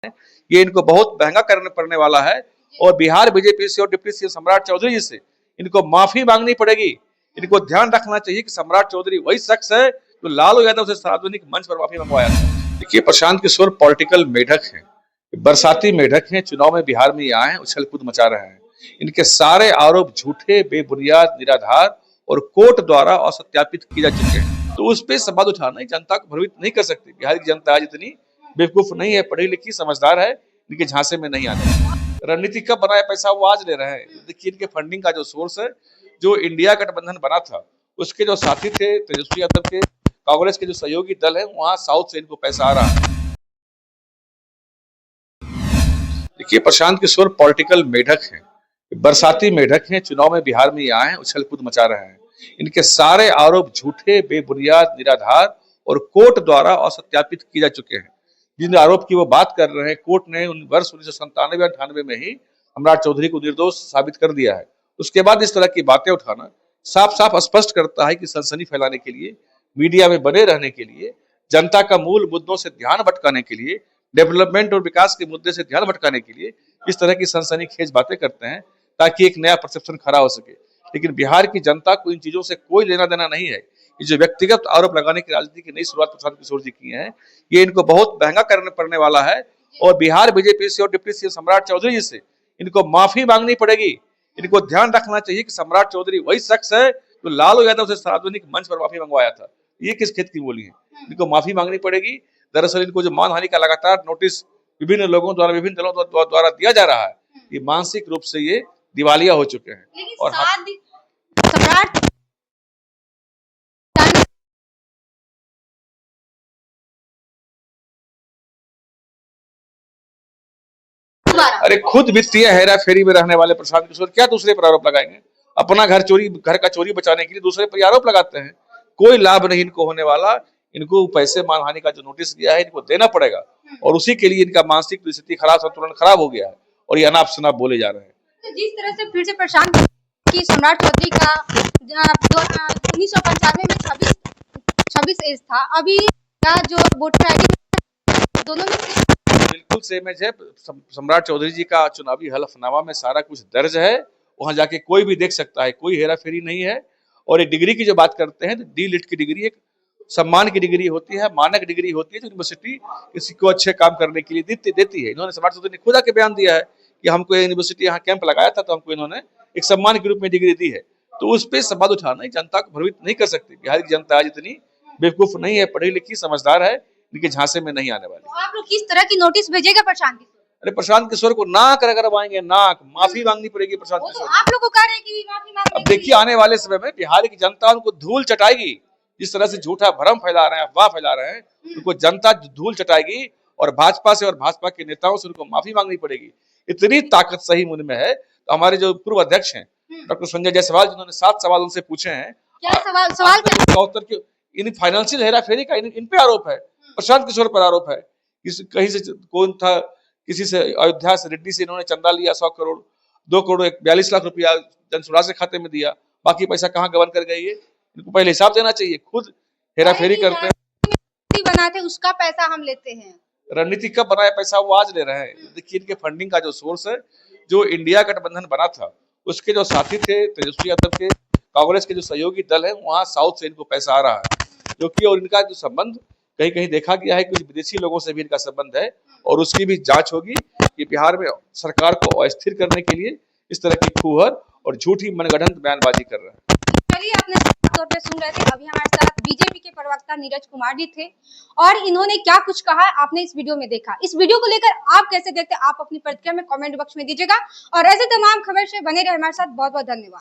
ये इनको बहुत महंगा करने पड़ने वाला है और बिहार बीजेपी से और डिप्टी सीएम सम्राट चौधरी जी से इनको माफी मांगनी पड़ेगी। इनको ध्यान रखना चाहिए कि सम्राट चौधरी वही शख्स है जो लालू यादव से सार्वजनिक मंच पर माफी मंगवाया था। देखिए, प्रशांत किशोर पॉलिटिकल मेढक हैं, बरसाती मेढक हैं। चुनाव में बिहार में आए हैं, उछल कूद मचा रहे हैं। इनके सारे आरोप झूठे, बेबुनियाद, निराधार और कोर्ट द्वारा असत्यापित किए जा चुके हैं। तो उस पर सवाल उठाना जनता को भ्रमित नहीं कर सकती। बिहार की जनता आज इतनी बेवकूफ नहीं है, पढ़ी लिखी समझदार है, इनके झांसे में नहीं आने। रणनीति कब बनाया पैसा वो आज ले रहे हैं। देखिए, इनके फंडिंग का जो सोर्स है, जो इंडिया गठबंधन बना था उसके जो साथी थे तेजस्वी यादव के, कांग्रेस के जो सहयोगी दल है, वहां साउथ से इनको पैसा आ रहा है। देखिए, प्रशांत किशोर पॉलिटिकल मेढक हैं, बरसाती मेढक हैं। चुनाव में बिहार में आए हैं, उछल कूद मचा रहे हैं। इनके सारे आरोप झूठे, बेबुनियाद, निराधार और कोर्ट द्वारा असत्यापित किए जा चुके हैं। जिन आरोप की वो बात कर रहे हैं, कोर्ट ने वर्ष 1997-98 में ही सम्राट चौधरी को निर्दोष साबित कर दिया है। उसके बाद इस तरह की बातें उठाना साफ साफ स्पष्ट करता है कि सनसनी फैलाने के लिए, मीडिया में बने रहने के लिए, जनता का मूल मुद्दों से ध्यान भटकाने के लिए, डेवलपमेंट और विकास के मुद्दे से ध्यान भटकाने के लिए इस तरह की सनसनीखेज बातें करते हैं ताकि एक नया परसेप्शन खड़ा हो सके। लेकिन बिहार की जनता को इन चीजों से कोई लेना देना नहीं है। ये जो व्यक्तिगत आरोप लगाने की राजनीति की नई शुरुआत प्रशांत किशोर जी की है, ये इनको बहुत महंगा करने पड़ने वाला है और बिहार बीजेपी से और डिप्टी सीएम सम्राट चौधरी जी से इनको माफी मांगनी पड़ेगी। इनको ध्यान रखना चाहिए कि सम्राट चौधरी वही शख्स है जो लालू यादव से सार्वजनिक मंच पर माफी मंगवाया था। ये किस खेत की बोली है? इनको माफी मांगनी पड़ेगी। दरअसल इनको जो मानहानि का लगातार नोटिस विभिन्न लोगों द्वारा, विभिन्न दलों द्वारा दिया जा रहा है, ये मानसिक रूप से ये दिवालिया हो चुके हैं। और सम्राट अरे, खुद वित्तीय हेरा फेरी में रहने वाले प्रशांत किशोर क्या दूसरे पर आरोप लगाएंगे? अपना घर का चोरी बचाने के लिए दूसरे पर आरोप लगाते हैं। कोई लाभ नहीं इनको होने वाला। इनको पैसे मानहानि का जो नोटिस दिया है, इनको देना पड़ेगा और उसी के लिए इनका मानसिक स्थिति खराब, संतुलन खराब हो गया है और ये अनाप शनाप बोले जा रहे हैं। तो जिस तरह से फिर से प्रशांत की सम्राट चौधरी का 1995 में 26 एज था, अभी का जो वोटर आईडी दोनों में बिल्कुल सेम है। सम्राट चौधरी जी का चुनावी हलफनामा में सारा कुछ दर्ज है, वहां जाके कोई भी देख सकता है, कोई हेरा फेरी नहीं है। और एक डिग्री की जो बात करते हैं, तो डी लिट की डिग्री एक सम्मान की डिग्री होती है, मानक डिग्री होती है, जो यूनिवर्सिटी किसी को अच्छे काम करने के लिए देती है। इन्होंने सम्राट चौधरी ने खुद आके बयान दिया है कि हमको यूनिवर्सिटी यहाँ कैंप लगाया था, तो हमको इन्होंने एक सम्मान के रूप में डिग्री दी है। तो उस पर सवाल उठाना जनता को भ्रमित नहीं कर सकती। बिहार की जनता आज इतनी बेवकूफ नहीं है, पढ़ी लिखी समझदार है, इनके झांसे में नहीं आने वाली। तो आप लोग किस तरह की नोटिस भेजेगा प्रशांत किशोर? अरे, प्रशांत किशोर को नाक रगड़वाएंगे, नाक। माफी मांगनी पड़ेगी प्रशांत तो किशोर। आप लोग को कह रहे हैं कि माफी मांगने अब देखिए, आने वाले समय में बिहार की जनता उनको धूल चटाएगी। जिस तरह से झूठा भ्रम फैला रहे हैं, अफवाह फैला रहे हैं, उनको जनता धूल चटाएगी और भाजपा से और भाजपा के नेताओं से उनको माफी मांगनी पड़ेगी। इतनी ताकत सही मुझ में है। तो हमारे जो पूर्व अध्यक्ष हैं डॉक्टर संजय जायसवाल, जिन्होंने 7 सवाल उनसे पूछे हैं, क्या सवाल का उत्तर क्यों? इन फाइनेंशियल हेरा फेरी का इन पे आरोप है, प्रशांत किशोर पर आरोप है। कहीं से कौन था, किसी से अयोध्या से, रेड्डी से इन्होंने चंदा लिया 100 करोड़, 2 करोड़ 42 लाख रुपया जन स्वराज के खाते में दिया। बाकी पैसा कहाँ गबन कर गई है, इनको पहले हिसाब देना चाहिए। खुद हेरा फेरी करते हैं, बनाते उसका पैसा हम लेते हैं। रणनीति कब बनाया पैसा वो आज ले रहे हैं। देखिए, इनके फंडिंग का जो सोर्स है, जो इंडिया गठबंधन बना था उसके जो साथी थे तेजस्वी यादव के, कांग्रेस के जो सहयोगी दल है, वहां साउथ से इनको पैसा आ रहा है। जो कि और इनका जो संबंध कहीं कहीं देखा गया है, कुछ विदेशी लोगों से भी इनका संबंध है और उसकी भी जांच होगी कि बिहार में सरकार को अस्थिर करने के लिए इस तरह की फूहर और झूठी मनगढ़ंत बयानबाजी कर रहे हैं। चलिए, आपने तौर पे सुन रहे थे, अभी हमारे साथ बीजेपी के प्रवक्ता नीरज कुमार जी थे और इन्होंने क्या कुछ कहा आपने इस वीडियो में देखा। इस वीडियो को लेकर आप कैसे देखते हैं, आप अपनी प्रतिक्रिया में कमेंट बॉक्स में दीजिएगा और ऐसे तमाम खबर से बने रहे हमारे साथ। बहुत बहुत धन्यवाद।